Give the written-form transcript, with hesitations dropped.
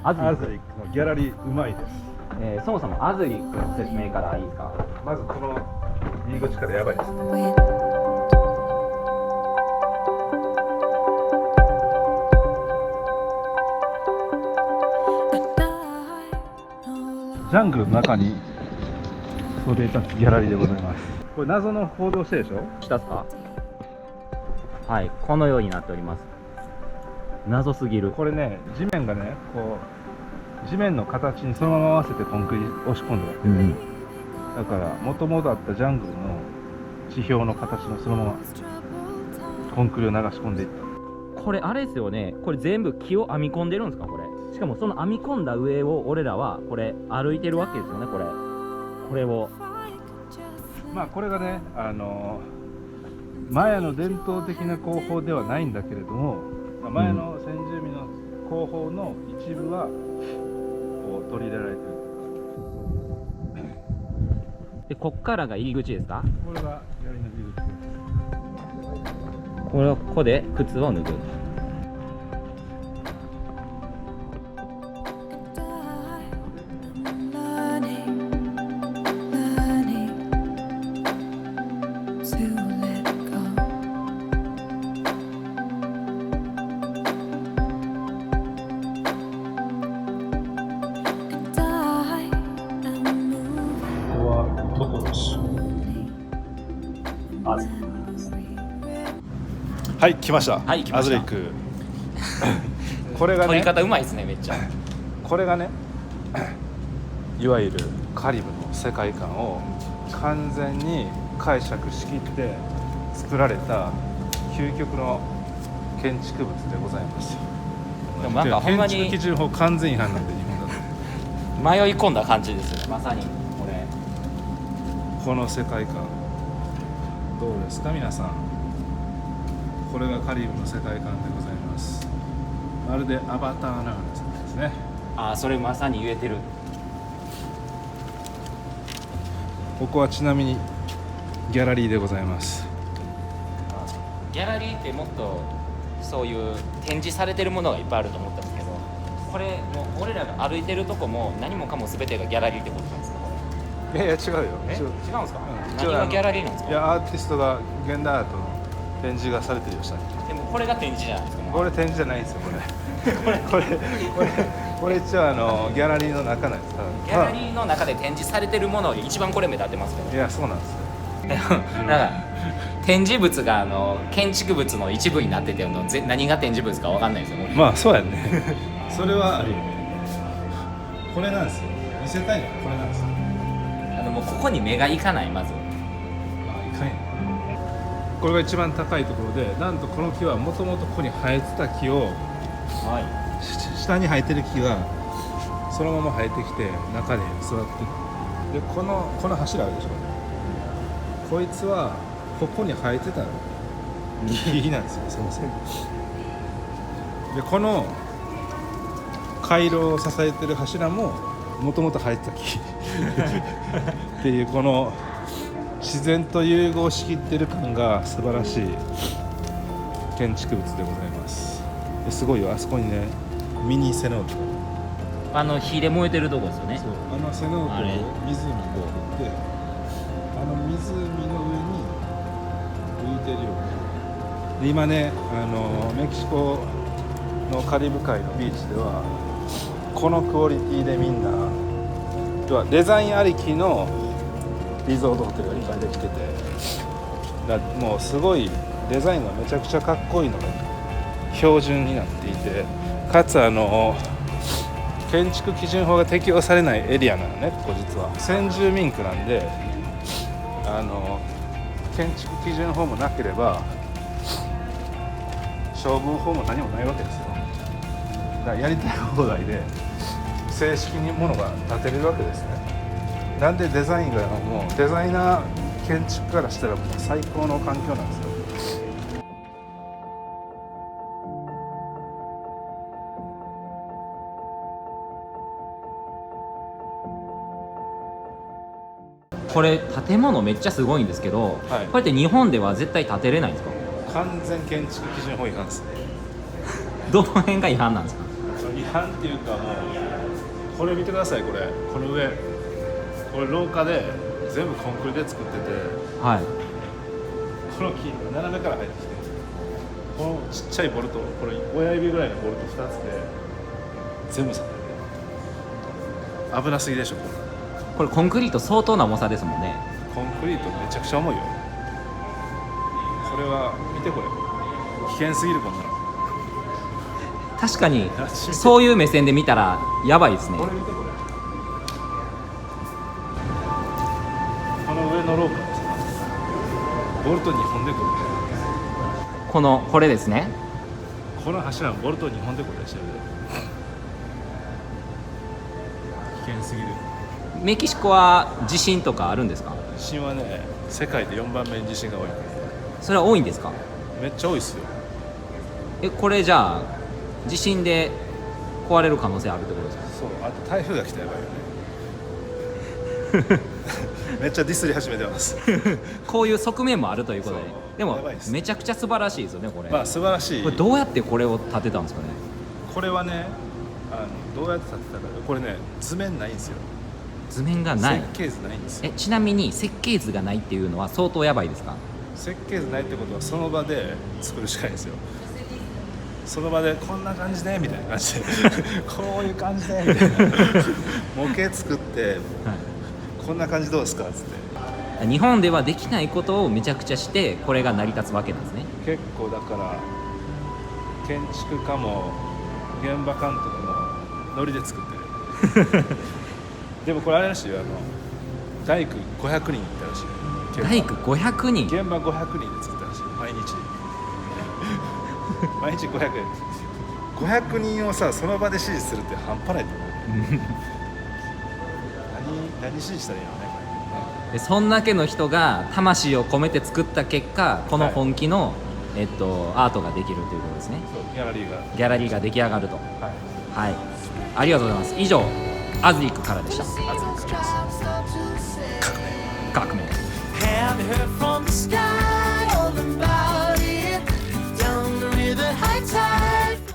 アズリックアズリックのギャラリーうまいです。そもそもアズリックの説明からいいですか？まずこの入り口からやばいですね。ジャングルの中にそびえ立つギャラリーでございます。これ謎の報道してるでしょ。来たっすか？はい、このようになっております。謎すぎる。これね、地面がね、こう地面の形にそのまま合わせてコンクリ押し込んでる、だから元々あったジャングルの地表の形のそのままコンクリを流し込んでいった。これあれですよね。これ全部木を編み込んでるんですか？これ。しかもその編み込んだ上を俺らはこれ歩いてるわけですよね。これを。まあこれがね、マヤの伝統的な工法ではないんだけれども、マヤの先住民の工法の一部はこう取り入れられている。で、こっからが入り口ですか？これが槍の入り口です。ここで靴を脱ぐ。はい、来ました。はい、来ました。アズリック。これがね、取り方うまいですね、めっちゃ。これがね、いわゆるカリブの世界観を完全に解釈しきって作られた究極の建築物でございます。でもなんかほんまに建築基準法完全違反なんで、日本だと。迷い込んだ感じですよね、まさにこれ。この世界観どうですか皆さん。これがカリブの世界観でございます。まるでアバターのような世界ですね。ああ、それまさに言えてる。ここはちなみにギャラリーでございます。ギャラリーってもっとそういう展示されてるものがいっぱいあると思ったんですけど、これもう俺らが歩いてるとこも何もかも全てがギャラリーってことなんですか？こいやいや違うよ。れ違うんですか？うん何がギャラリーなんですか？いやアーティストが現代アートの展示がされてるよ下に。でもこれが展示じゃないですか。これ展示じゃないんですよこれ。これ一応ギャラリーの中なんですから。ギャラリーの中で展示されてるものより一番これ目立ってますけど。いやそうなんですよ。なんか展示物が建築物の一部になってて何が展示物かわかんないですよ。まあそうやね。それはあるよね。これなんですよ。見せたいのはこれなんですよ。もうここに目がいかない。まずいかんやん。これが一番高いところで、なんとこの木はもともとここに生えてた木を、下に生えてる木がそのまま生えてきて中で座ってる。でこの柱あるでしょ。こいつはここに生えてた木なんですよ。すいません。でこの回廊を支えてる柱ももともと生えてた木っていう、この自然と融合しきってる感が素晴らしい建築物でございます。ですごいよ、あそこにねミニセノート、火で燃えてるとこですよね。そうセノートで湖が作って、湖の上に浮いてるような。で今ねメキシコのカリブ海のビーチではこのクオリティでみんなデザインありきのリゾートホテルがいっぱいできてて、もうすごいデザインがめちゃくちゃかっこいいのが標準になっていて、かつ建築基準法が適用されないエリアなのね。ここ実は先住民区なんで、建築基準法もなければ消防法も何もないわけですよ。だからやりたい放題で正式にものが建てれるわけですね。なんでデザインがもうデザイナー建築からしたらもう最高の環境なんですよ。これ建物めっちゃすごいんですけど、はい、これって日本では絶対建てれないんですか？完全建築基準法違反ですね。どの辺が違反なんですか？日なんていうかもうこれ見てください。この上これ廊下で全部コンクリで作ってて、はいこの木斜めから入ってきて、このちっちゃいボルト、これ親指ぐらいのボルト2つで全部刺されて、危なすぎでしょ。これコンクリート相当な重さですもんね。コンクリートめちゃくちゃ重いよ。これは見て、これ危険すぎる。こんなの確かにそういう目線で見たらやばいですね。これ見て、これこの上の廊下でさ、ボルト2本でこれ、これですね。この柱のボルト2本でこれしてる。危険すぎる。メキシコは地震とかあるんですか？地震はね、世界で4番目に地震が多い。それは多いんですか？めっちゃ多いっすよ。これじゃあ地震で壊れる可能性あるってことですか？そう、あと台風が来たらやばいよね。めっちゃディスり始めてます。こういう側面もあるということで、そうでもやばいですめちゃくちゃ素晴らしいですよねこれ。まあ素晴らしい。これどうやってこれを建てたんですかね？これはね、どうやって建てたか、これね、図面ないんですよ。図面がない。設計図ないんですよ。ちなみに設計図がないっていうのは相当やばいですか？設計図ないってことはその場で作るしかないんですよ。その場でこんな感じでみたいな感じでこういう感じでみたいな模型作って、こんな感じどうですかっつって。日本ではできないことをめちゃくちゃしてこれが成り立つわけなんですね。結構だから建築家も現場監督もノリで作ってる。でもこれあれらしいよ、大工500人いたらしい。大工500人。現場500人で作ったらしい、毎日。毎日500円。500人をさ、その場で指示するって半端ないと思う。何指示したらいいのね、これ。でそんだけの人が魂を込めて作った結果、この本気の、アートができるということですね。そう、ギャラリーが。出来上がると。はい。はい、ありがとうございます。以上アズリックからでした。革命。革命。